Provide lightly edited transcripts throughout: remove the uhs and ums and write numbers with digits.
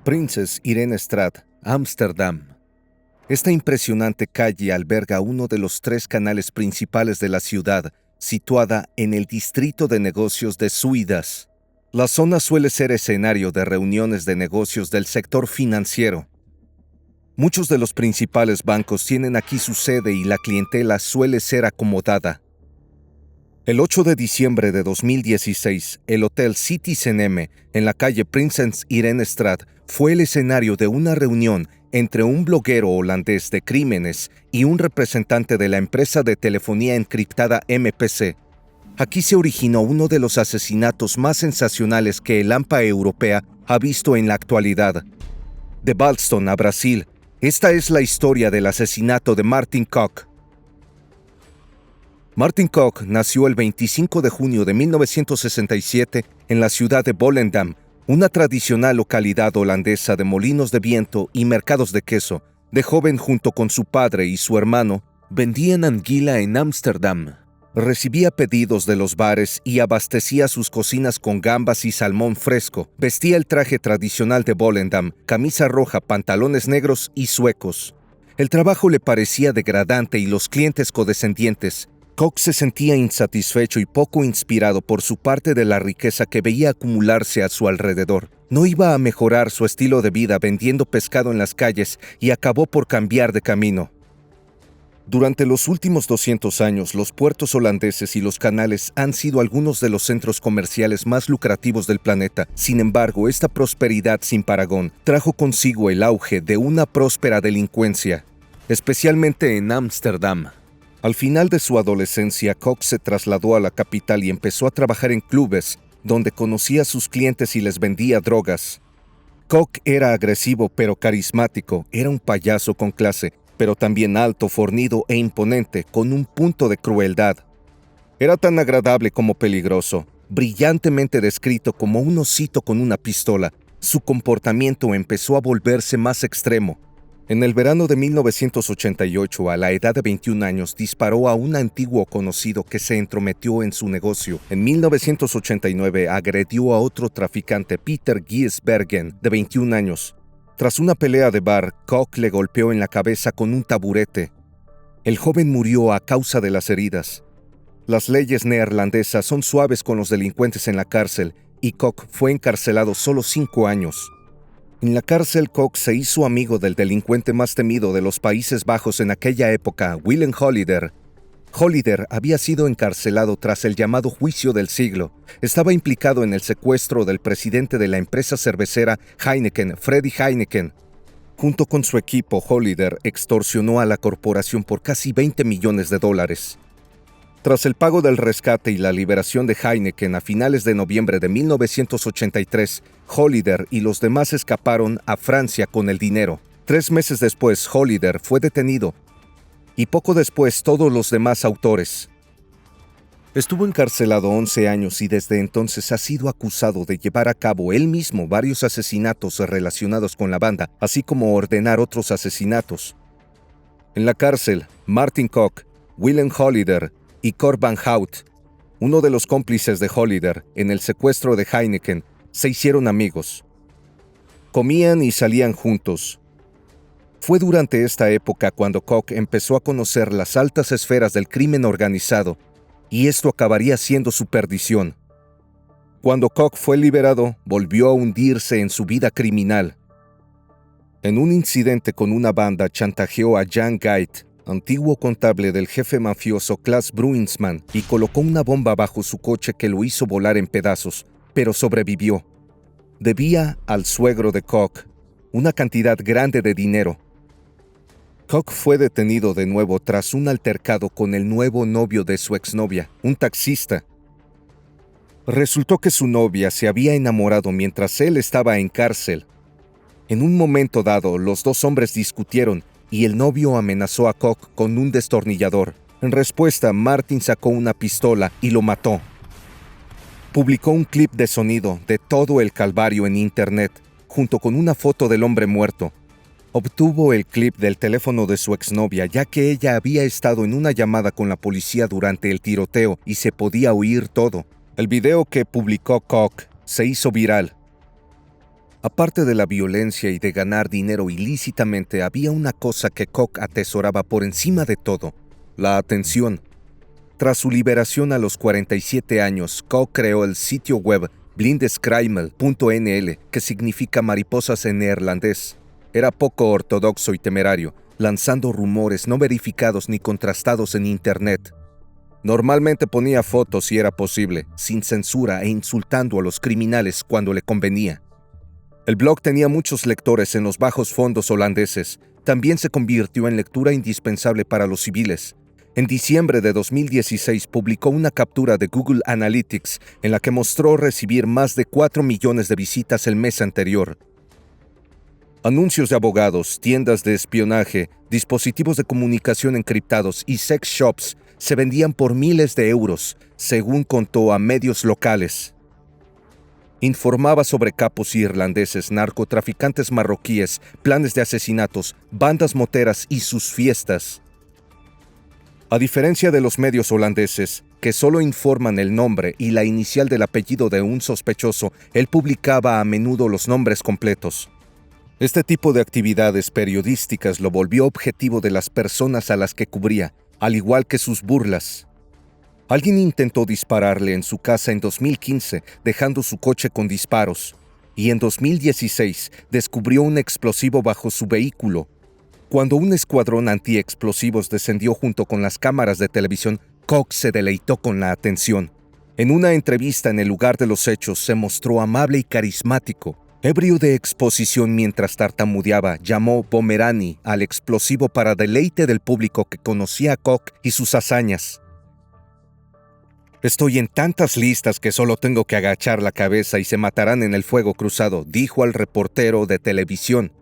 Prinses Irenestraat, Ámsterdam. Esta impresionante calle alberga uno de los 3 canales principales de la ciudad, situada en el distrito de negocios de Zuidas. La zona suele ser escenario de reuniones de negocios del sector financiero. Muchos de los principales bancos tienen aquí su sede y la clientela suele ser acomodada. El 8 de diciembre de 2016, el Hotel Citizen M, en la calle Prinses Irenestraat, fue el escenario de una reunión entre un bloguero holandés de crímenes y un representante de la empresa de telefonía encriptada MPC. Aquí se originó uno de los asesinatos más sensacionales que el AMPA europea ha visto en la actualidad. De Ballston a Brasil, esta es la historia del asesinato de Martin Kok. Martin Kok nació el 25 de junio de 1967 en la ciudad de Volendam, una tradicional localidad holandesa de molinos de viento y mercados de queso. De joven, junto con su padre y su hermano, vendían anguila en Ámsterdam. Recibía pedidos de los bares y abastecía sus cocinas con gambas y salmón fresco. Vestía el traje tradicional de Volendam, camisa roja, pantalones negros y suecos. El trabajo le parecía degradante y los clientes condescendientes. Kok se sentía insatisfecho y poco inspirado por su parte de la riqueza que veía acumularse a su alrededor. No iba a mejorar su estilo de vida vendiendo pescado en las calles y acabó por cambiar de camino. Durante los últimos 200 años, los puertos holandeses y los canales han sido algunos de los centros comerciales más lucrativos del planeta. Sin embargo, esta prosperidad sin parangón trajo consigo el auge de una próspera delincuencia, especialmente en Ámsterdam. Al final de su adolescencia, Kok se trasladó a la capital y empezó a trabajar en clubes, donde conocía a sus clientes y les vendía drogas. Kok era agresivo pero carismático, era un payaso con clase, pero también alto, fornido e imponente, con un punto de crueldad. Era tan agradable como peligroso, brillantemente descrito como un osito con una pistola. Su comportamiento empezó a volverse más extremo. En el verano de 1988, a la edad de 21 años, disparó a un antiguo conocido que se entrometió en su negocio. En 1989, agredió a otro traficante, Peter Giesbergen, de 21 años. Tras una pelea de bar, Kok le golpeó en la cabeza con un taburete. El joven murió a causa de las heridas. Las leyes neerlandesas son suaves con los delincuentes en la cárcel, y Kok fue encarcelado solo 5 años. En la cárcel, Kok se hizo amigo del delincuente más temido de los Países Bajos en aquella época, Willem Holleder. Holleder había sido encarcelado tras el llamado juicio del siglo. Estaba implicado en el secuestro del presidente de la empresa cervecera Heineken, Freddy Heineken. Junto con su equipo, Holleder extorsionó a la corporación por casi $20 millones. Tras el pago del rescate y la liberación de Heineken a finales de noviembre de 1983, Holleder y los demás escaparon a Francia con el dinero. 3 meses después, Holleder fue detenido, y poco después todos los demás autores. Estuvo encarcelado 11 años y desde entonces ha sido acusado de llevar a cabo él mismo varios asesinatos relacionados con la banda, así como ordenar otros asesinatos. En la cárcel, Martin Kok, Willem Holleder y Cor van Hout, uno de los cómplices de Holleder en el secuestro de Heineken, se hicieron amigos. Comían y salían juntos. Fue durante esta época cuando Kok empezó a conocer las altas esferas del crimen organizado, y esto acabaría siendo su perdición. Cuando Kok fue liberado, volvió a hundirse en su vida criminal. En un incidente con una banda, chantajeó a Jan Geit, antiguo contable del jefe mafioso Klaas Bruinsman, y colocó una bomba bajo su coche que lo hizo volar en pedazos, pero sobrevivió. Debía al suegro de Kok una cantidad grande de dinero. Kok fue detenido de nuevo tras un altercado con el nuevo novio de su exnovia, un taxista. Resultó que su novia se había enamorado mientras él estaba en cárcel. En un momento dado, los dos hombres discutieron y el novio amenazó a Kok con un destornillador. En respuesta, Martin sacó una pistola y lo mató. Publicó un clip de sonido de todo el calvario en internet, junto con una foto del hombre muerto. Obtuvo el clip del teléfono de su exnovia, ya que ella había estado en una llamada con la policía durante el tiroteo y se podía oír todo. El video que publicó Kok se hizo viral. Aparte de la violencia y de ganar dinero ilícitamente, había una cosa que Koch atesoraba por encima de todo: la atención. Tras su liberación a los 47 años, Koch creó el sitio web blindeskruimel.nl, que significa mariposas en neerlandés. Era poco ortodoxo y temerario, lanzando rumores no verificados ni contrastados en Internet. Normalmente ponía fotos si era posible, sin censura e insultando a los criminales cuando le convenía. El blog tenía muchos lectores en los bajos fondos holandeses. También se convirtió en lectura indispensable para los civiles. En diciembre de 2016 publicó una captura de Google Analytics en la que mostró recibir más de 4 millones de visitas el mes anterior. Anuncios de abogados, tiendas de espionaje, dispositivos de comunicación encriptados y sex shops se vendían por miles de euros, según contó a medios locales. Informaba sobre capos irlandeses, narcotraficantes marroquíes, planes de asesinatos, bandas moteras y sus fiestas. A diferencia de los medios holandeses, que solo informan el nombre y la inicial del apellido de un sospechoso, él publicaba a menudo los nombres completos. Este tipo de actividades periodísticas lo volvió objetivo de las personas a las que cubría, al igual que sus burlas. Alguien intentó dispararle en su casa en 2015, dejando su coche con disparos, y en 2016 descubrió un explosivo bajo su vehículo. Cuando un escuadrón antiexplosivos descendió junto con las cámaras de televisión, Koch se deleitó con la atención. En una entrevista en el lugar de los hechos se mostró amable y carismático. Ebrio de exposición mientras tartamudeaba, llamó Pomerani al explosivo para deleite del público que conocía a Koch y sus hazañas. «Estoy en tantas listas que solo tengo que agachar la cabeza y se matarán en el fuego cruzado», dijo al reportero de televisión.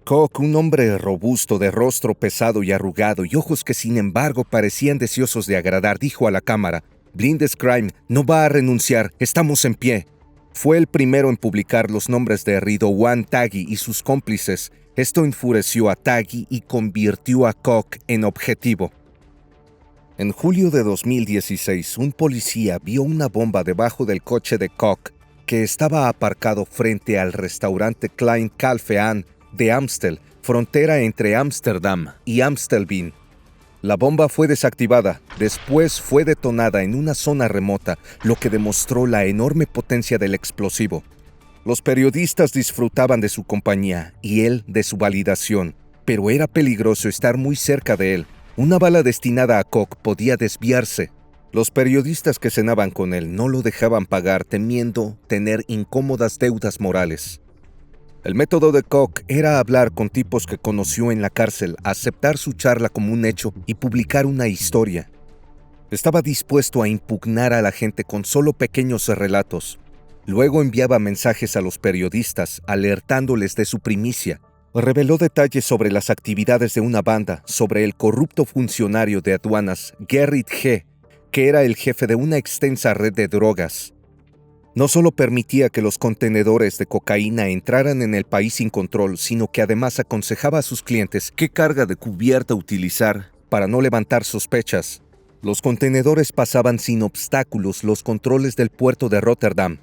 Koch, un hombre robusto, de rostro pesado y arrugado y ojos que sin embargo parecían deseosos de agradar, dijo a la cámara: «Blindeskrim no va a renunciar, estamos en pie». Fue el primero en publicar los nombres de Ridouan Taghi y sus cómplices. Esto enfureció a Taghi y convirtió a Koch en objetivo. En julio de 2016, un policía vio una bomba debajo del coche de Koch, que estaba aparcado frente al restaurante Klein Kalfean de Amstel, frontera entre Ámsterdam y Amstelveen. La bomba fue desactivada, después fue detonada en una zona remota, lo que demostró la enorme potencia del explosivo. Los periodistas disfrutaban de su compañía y él de su validación, pero era peligroso estar muy cerca de él. Una bala destinada a Koch podía desviarse. Los periodistas que cenaban con él no lo dejaban pagar, temiendo tener incómodas deudas morales. El método de Koch era hablar con tipos que conoció en la cárcel, aceptar su charla como un hecho y publicar una historia. Estaba dispuesto a impugnar a la gente con solo pequeños relatos. Luego enviaba mensajes a los periodistas, alertándoles de su primicia. Reveló detalles sobre las actividades de una banda, sobre el corrupto funcionario de aduanas, Gerrit G., que era el jefe de una extensa red de drogas. No solo permitía que los contenedores de cocaína entraran en el país sin control, sino que además aconsejaba a sus clientes qué carga de cubierta utilizar para no levantar sospechas. Los contenedores pasaban sin obstáculos los controles del puerto de Rotterdam.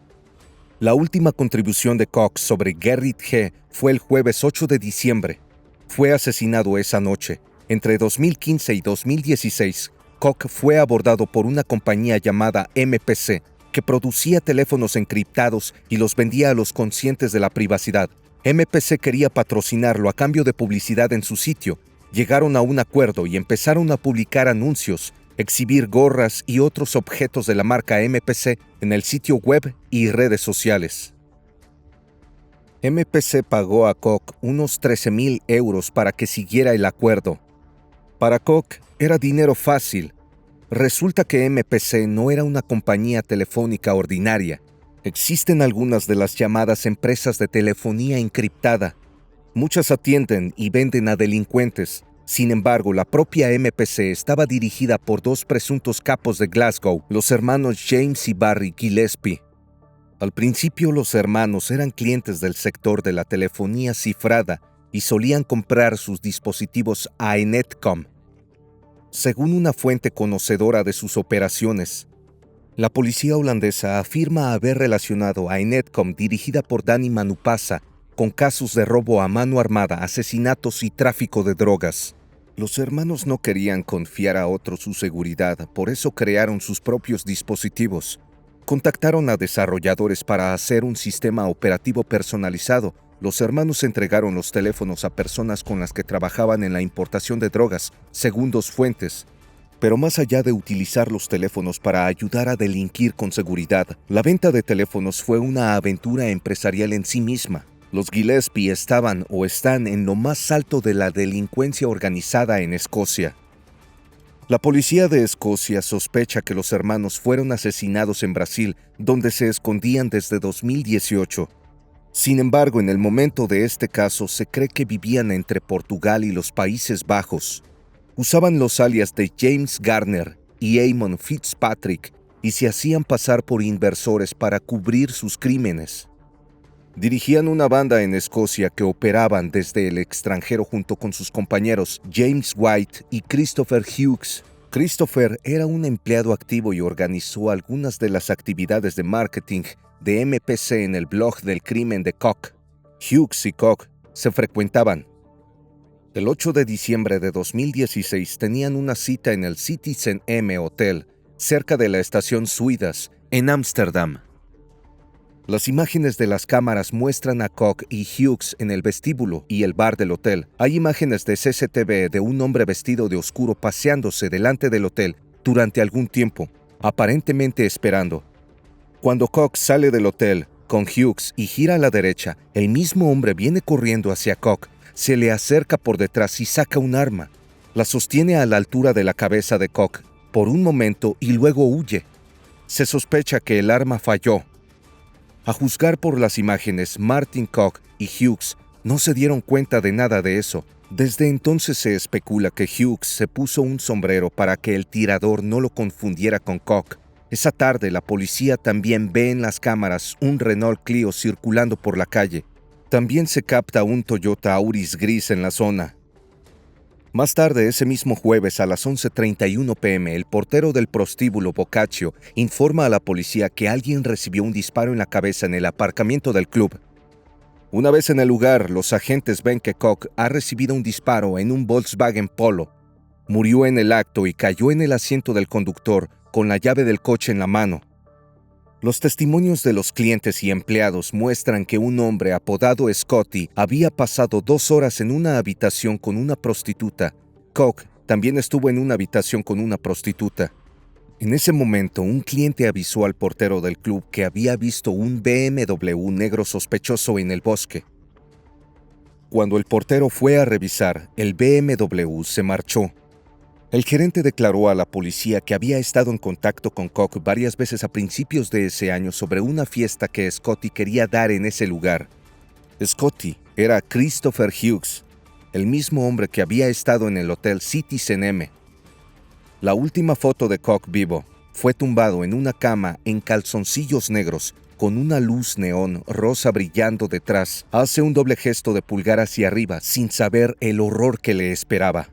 La última contribución de Koch sobre Gerrit G. fue el jueves 8 de diciembre. Fue asesinado esa noche. Entre 2015 y 2016, Koch fue abordado por una compañía llamada MPC, que producía teléfonos encriptados y los vendía a los conscientes de la privacidad. MPC quería patrocinarlo a cambio de publicidad en su sitio. Llegaron a un acuerdo y empezaron a publicar anuncios, exhibir gorras y otros objetos de la marca MPC en el sitio web y redes sociales. MPC pagó a Koch unos 13,000 euros para que siguiera el acuerdo. Para Koch era dinero fácil. Resulta que MPC no era una compañía telefónica ordinaria. Existen algunas de las llamadas empresas de telefonía encriptada. Muchas atienden y venden a delincuentes. Sin embargo, la propia MPC estaba dirigida por dos presuntos capos de Glasgow, los hermanos James y Barry Gillespie. Al principio, los hermanos eran clientes del sector de la telefonía cifrada y solían comprar sus dispositivos a Enetcom. Según una fuente conocedora de sus operaciones, La policía holandesa afirma haber relacionado a Enetcom, dirigida por Danny Manupasa, con casos de robo a mano armada, asesinatos y tráfico de drogas. Los hermanos no querían confiar a otros su seguridad, por eso crearon sus propios dispositivos. Contactaron a desarrolladores para hacer un sistema operativo personalizado. Los hermanos entregaron los teléfonos a personas con las que trabajaban en la importación de drogas, según dos fuentes. Pero más allá de utilizar los teléfonos para ayudar a delinquir con seguridad, la venta de teléfonos fue una aventura empresarial en sí misma. Los Gillespie estaban o están en lo más alto de la delincuencia organizada en Escocia. La policía de Escocia sospecha que los hermanos fueron asesinados en Brasil, donde se escondían desde 2018. Sin embargo, en el momento de este caso se cree que vivían entre Portugal y los Países Bajos. Usaban los alias de James Garner y Eamon Fitzpatrick y se hacían pasar por inversores para cubrir sus crímenes. Dirigían una banda en Escocia que operaban desde el extranjero junto con sus compañeros James White y Christopher Hughes. Christopher era un empleado activo y organizó algunas de las actividades de marketing de MPC en el blog del crimen de Koch. Hughes y Koch se frecuentaban. El 8 de diciembre de 2016 tenían una cita en el Citizen M Hotel, cerca de la estación Zuidas, en Ámsterdam. Las imágenes de las cámaras muestran a Koch y Hughes en el vestíbulo y el bar del hotel. Hay imágenes de CCTV de un hombre vestido de oscuro paseándose delante del hotel durante algún tiempo, aparentemente esperando. Cuando Koch sale del hotel con Hughes y gira a la derecha, el mismo hombre viene corriendo hacia Koch, se le acerca por detrás y saca un arma. La sostiene a la altura de la cabeza de Koch por un momento y luego huye. Se sospecha que el arma falló. A juzgar por las imágenes, Martin Koch y Hughes no se dieron cuenta de nada de eso. Desde entonces se especula que Hughes se puso un sombrero para que el tirador no lo confundiera con Koch. Esa tarde la policía también ve en las cámaras un Renault Clio circulando por la calle. También se capta un Toyota Auris gris en la zona. Más tarde, ese mismo jueves a las 11:31 p.m., el portero del prostíbulo Boccaccio informa a la policía que alguien recibió un disparo en la cabeza en el aparcamiento del club. Una vez en el lugar, los agentes ven que Koch ha recibido un disparo en un Volkswagen Polo. Murió en el acto y cayó en el asiento del conductor con la llave del coche en la mano. Los testimonios de los clientes y empleados muestran que un hombre apodado Scotty había pasado 2 horas en una habitación con una prostituta. Koch también estuvo en una habitación con una prostituta. En ese momento, un cliente avisó al portero del club que había visto un BMW negro sospechoso en el bosque. Cuando el portero fue a revisar, el BMW se marchó. El gerente declaró a la policía que había estado en contacto con Koch varias veces a principios de ese año sobre una fiesta que Scotty quería dar en ese lugar. Scotty era Christopher Hughes, el mismo hombre que había estado en el Hotel Citizen M. La última foto de Koch vivo fue tumbado en una cama en calzoncillos negros, con una luz neón rosa brillando detrás. Hace un doble gesto de pulgar hacia arriba, sin saber el horror que le esperaba.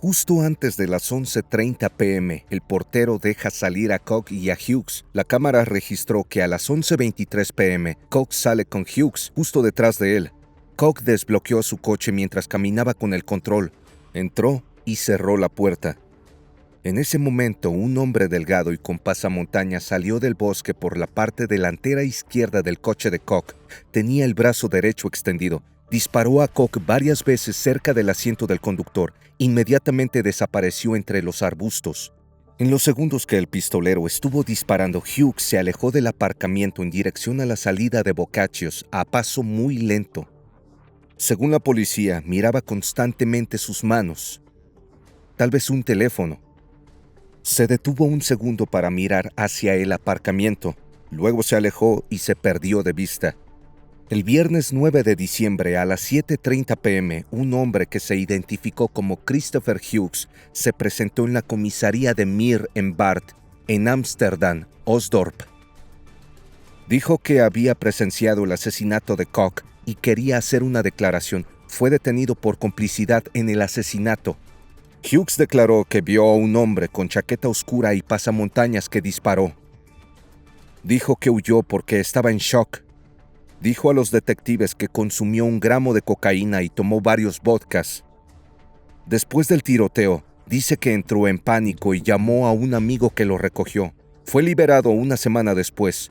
Justo antes de las 11:30 p.m., el portero deja salir a Koch y a Hughes. La cámara registró que a las 11:23 p.m., Koch sale con Hughes justo detrás de él. Koch desbloqueó su coche mientras caminaba con el control. Entró y cerró la puerta. En ese momento, un hombre delgado y con pasamontañas salió del bosque por la parte delantera izquierda del coche de Koch. Tenía el brazo derecho extendido. Disparó a Koch varias veces cerca del asiento del conductor. Inmediatamente desapareció entre los arbustos. En los segundos que el pistolero estuvo disparando, Hughes se alejó del aparcamiento en dirección a la salida de Boccaccios a paso muy lento. Según la policía, miraba constantemente sus manos. Tal vez un teléfono. Se detuvo un segundo para mirar hacia el aparcamiento. Luego se alejó y se perdió de vista. El viernes 9 de diciembre a las 7:30 p.m., un hombre que se identificó como Christopher Hughes se presentó en la comisaría de Meer en Bart, en Ámsterdam, Osdorp. Dijo que había presenciado el asesinato de Koch y quería hacer una declaración. Fue detenido por complicidad en el asesinato. Hughes declaró que vio a un hombre con chaqueta oscura y pasamontañas que disparó. Dijo que huyó porque estaba en shock. Dijo a los detectives que consumió 1 gramo de cocaína y tomó varios vodkas. Después del tiroteo, dice que entró en pánico y llamó a un amigo que lo recogió. Fue liberado 1 semana después.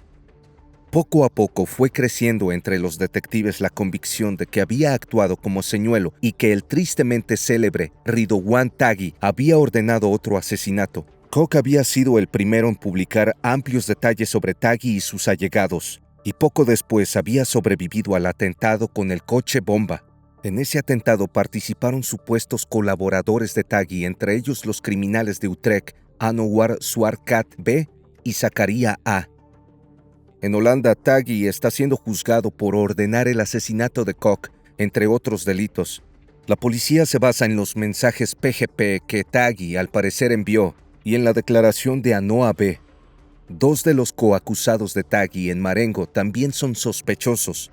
Poco a poco fue creciendo entre los detectives la convicción de que había actuado como señuelo y que el tristemente célebre Ridwan Taghi había ordenado otro asesinato. Koch había sido el primero en publicar amplios detalles sobre Taghi y sus allegados, y poco después había sobrevivido al atentado con el coche bomba. En ese atentado participaron supuestos colaboradores de Taghi, entre ellos los criminales de Utrecht, Anouar Zouarkat B. y Zakaria A. En Holanda, Taghi está siendo juzgado por ordenar el asesinato de Koch, entre otros delitos. La policía se basa en los mensajes PGP que Taghi al parecer envió y en la declaración de Anoa B. 2 de los coacusados de Taghi en Marengo también son sospechosos.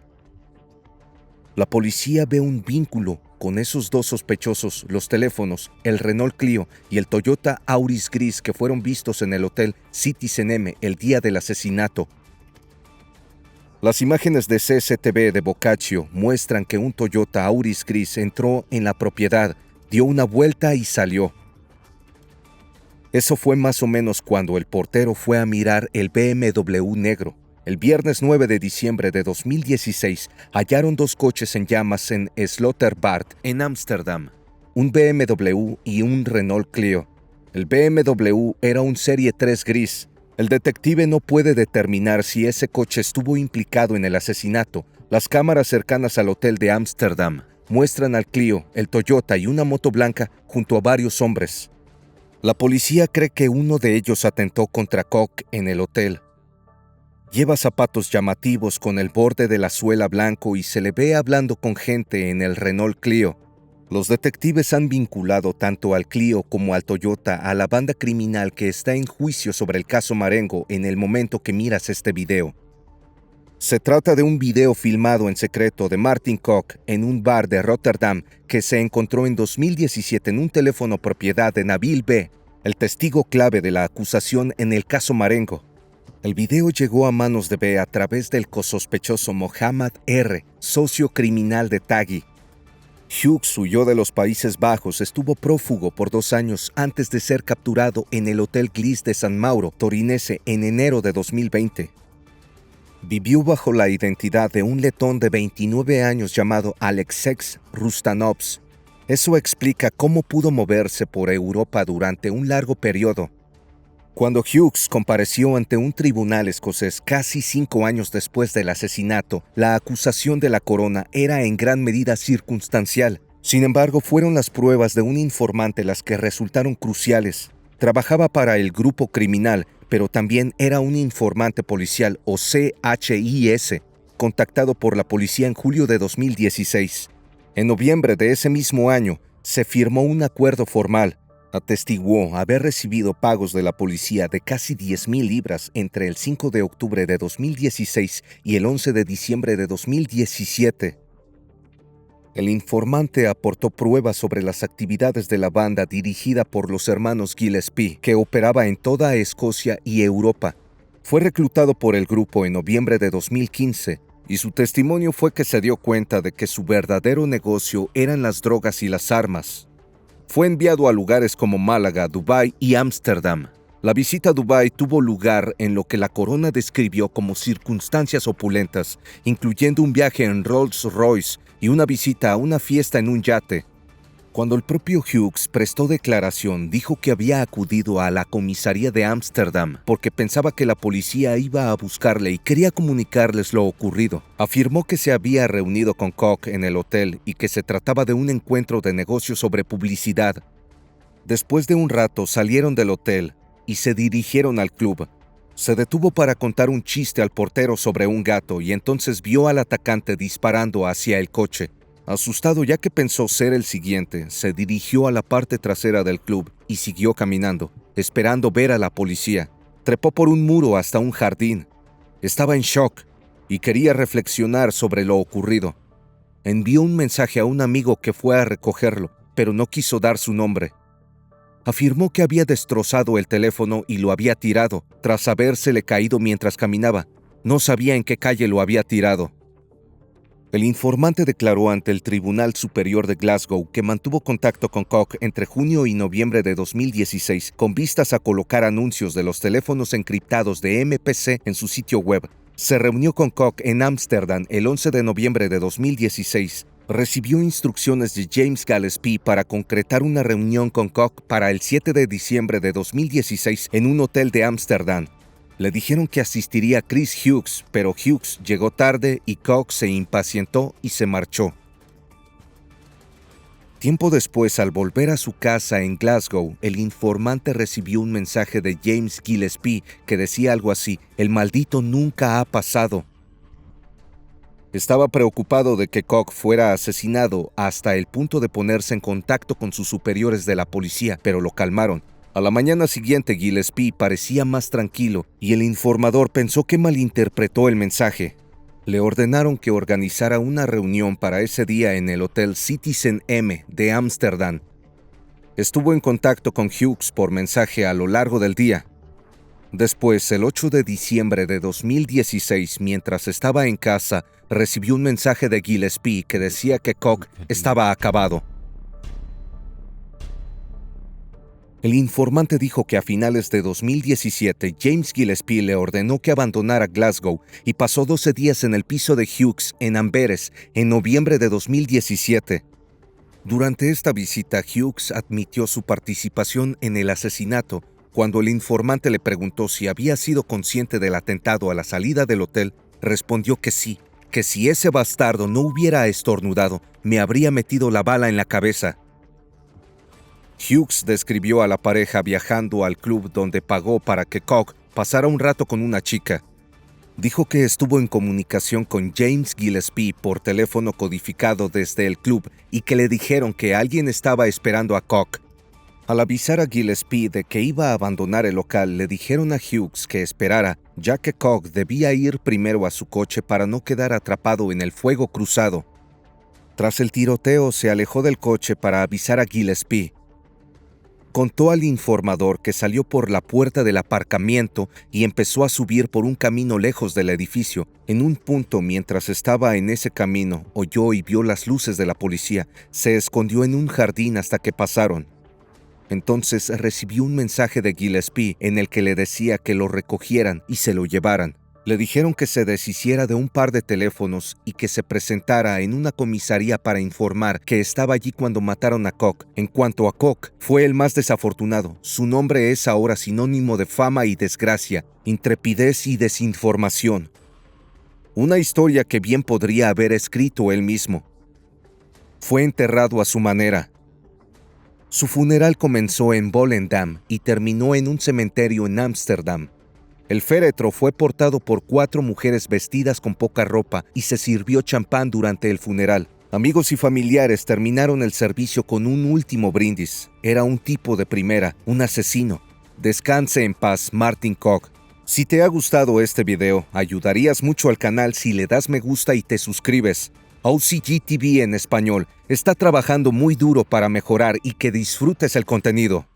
La policía ve un vínculo con esos 2 sospechosos, los teléfonos, el Renault Clio y el Toyota Auris gris que fueron vistos en el hotel Citizen M el día del asesinato. Las imágenes de CCTV de Boccaccio muestran que un Toyota Auris gris entró en la propiedad, dio una vuelta y salió. Eso fue más o menos cuando el portero fue a mirar el BMW negro. El viernes 9 de diciembre de 2016 hallaron 2 coches en llamas en Slotervaart, en Ámsterdam, un BMW y un Renault Clio. El BMW era un Serie 3 gris. El detective no puede determinar si ese coche estuvo implicado en el asesinato. Las cámaras cercanas al hotel de Ámsterdam muestran al Clio, el Toyota y una moto blanca junto a varios hombres. La policía cree que uno de ellos atentó contra Koch en el hotel. Lleva zapatos llamativos con el borde de la suela blanco y se le ve hablando con gente en el Renault Clio. Los detectives han vinculado tanto al Clio como al Toyota a la banda criminal que está en juicio sobre el caso Marengo en el momento que miras este video. Se trata de un video filmado en secreto de Martin Koch en un bar de Rotterdam que se encontró en 2017 en un teléfono propiedad de Nabil B., el testigo clave de la acusación en el caso Marengo. El video llegó a manos de B. a través del cosospechoso Mohamed R., socio criminal de Taghi. Hughes huyó de los Países Bajos, estuvo prófugo por 2 años antes de ser capturado en el Hotel Glis de San Mauro, Torinese, en enero de 2020. Vivió bajo la identidad de un letón de 29 años llamado Alexej Rustanovs. Eso explica cómo pudo moverse por Europa durante un largo periodo. Cuando Hughes compareció ante un tribunal escocés casi 5 años después del asesinato, la acusación de la corona era en gran medida circunstancial. Sin embargo, fueron las pruebas de un informante las que resultaron cruciales. Trabajaba para el grupo criminal, pero también era un informante policial o CHIS, contactado por la policía en julio de 2016. En noviembre de ese mismo año, se firmó un acuerdo formal. Atestiguó haber recibido pagos de la policía de casi 10,000 libras entre el 5 de octubre de 2016 y el 11 de diciembre de 2017. El informante aportó pruebas sobre las actividades de la banda dirigida por los hermanos Gillespie, que operaba en toda Escocia y Europa. Fue reclutado por el grupo en noviembre de 2015 y su testimonio fue que se dio cuenta de que su verdadero negocio eran las drogas y las armas. Fue enviado a lugares como Málaga, Dubái y Ámsterdam. La visita a Dubái tuvo lugar en lo que la corona describió como circunstancias opulentas, incluyendo un viaje en Rolls-Royce y una visita a una fiesta en un yate. Cuando el propio Hughes prestó declaración, dijo que había acudido a la comisaría de Ámsterdam porque pensaba que la policía iba a buscarle y quería comunicarles lo ocurrido. Afirmó que se había reunido con Koch en el hotel y que se trataba de un encuentro de negocios sobre publicidad. Después de un rato salieron del hotel y se dirigieron al club. Se detuvo para contar un chiste al portero sobre un gato y entonces vio al atacante disparando hacia el coche. Asustado ya que pensó ser el siguiente, se dirigió a la parte trasera del club y siguió caminando, esperando ver a la policía. Trepó por un muro hasta un jardín. Estaba en shock y quería reflexionar sobre lo ocurrido. Envió un mensaje a un amigo que fue a recogerlo, pero no quiso dar su nombre. Afirmó que había destrozado el teléfono y lo había tirado, tras habérsele caído mientras caminaba. No sabía en qué calle lo había tirado. El informante declaró ante el Tribunal Superior de Glasgow que mantuvo contacto con Koch entre junio y noviembre de 2016 con vistas a colocar anuncios de los teléfonos encriptados de MPC en su sitio web. Se reunió con Koch en Ámsterdam el 11 de noviembre de 2016. Recibió instrucciones de James Gillespie para concretar una reunión con Koch para el 7 de diciembre de 2016 en un hotel de Ámsterdam. Le dijeron que asistiría Chris Hughes, pero Hughes llegó tarde y Koch se impacientó y se marchó. Tiempo después, al volver a su casa en Glasgow, el informante recibió un mensaje de James Gillespie que decía algo así: «El maldito nunca ha pasado». Estaba preocupado de que Koch fuera asesinado hasta el punto de ponerse en contacto con sus superiores de la policía, pero lo calmaron. A la mañana siguiente, Gillespie parecía más tranquilo y el informador pensó que malinterpretó el mensaje. Le ordenaron que organizara una reunión para ese día en el Hotel Citizen M de Ámsterdam. Estuvo en contacto con Hughes por mensaje a lo largo del día. Después, el 8 de diciembre de 2016, mientras estaba en casa, recibió un mensaje de Gillespie que decía que Koch estaba acabado. El informante dijo que a finales de 2017, James Gillespie le ordenó que abandonara Glasgow y pasó 12 días en el piso de Hughes en Amberes en noviembre de 2017. Durante esta visita, Hughes admitió su participación en el asesinato. Cuando el informante le preguntó si había sido consciente del atentado a la salida del hotel, respondió que sí, que si ese bastardo no hubiera estornudado, me habría metido la bala en la cabeza. Hughes describió a la pareja viajando al club donde pagó para que Koch pasara un rato con una chica. Dijo que estuvo en comunicación con James Gillespie por teléfono codificado desde el club y que le dijeron que alguien estaba esperando a Koch. Al avisar a Gillespie de que iba a abandonar el local, le dijeron a Hughes que esperara, ya que Koch debía ir primero a su coche para no quedar atrapado en el fuego cruzado. Tras el tiroteo, se alejó del coche para avisar a Gillespie. Contó al informador que salió por la puerta del aparcamiento y empezó a subir por un camino lejos del edificio. En un punto, mientras estaba en ese camino, oyó y vio las luces de la policía. Se escondió en un jardín hasta que pasaron. Entonces recibió un mensaje de Gillespie en el que le decía que lo recogieran y se lo llevaran. Le dijeron que se deshiciera de un par de teléfonos y que se presentara en una comisaría para informar que estaba allí cuando mataron a Koch. En cuanto a Koch, fue el más desafortunado. Su nombre es ahora sinónimo de fama y desgracia, intrepidez y desinformación. Una historia que bien podría haber escrito él mismo. Fue enterrado a su manera. Su funeral comenzó en Volendam y terminó en un cementerio en Ámsterdam. El féretro fue portado por 4 mujeres vestidas con poca ropa y se sirvió champán durante el funeral. Amigos y familiares terminaron el servicio con un último brindis. Era un tipo de primera, un asesino. Descanse en paz, Martin Koch. Si te ha gustado este video, ayudarías mucho al canal si le das me gusta y te suscribes. OCG TV en español está trabajando muy duro para mejorar y que disfrutes el contenido.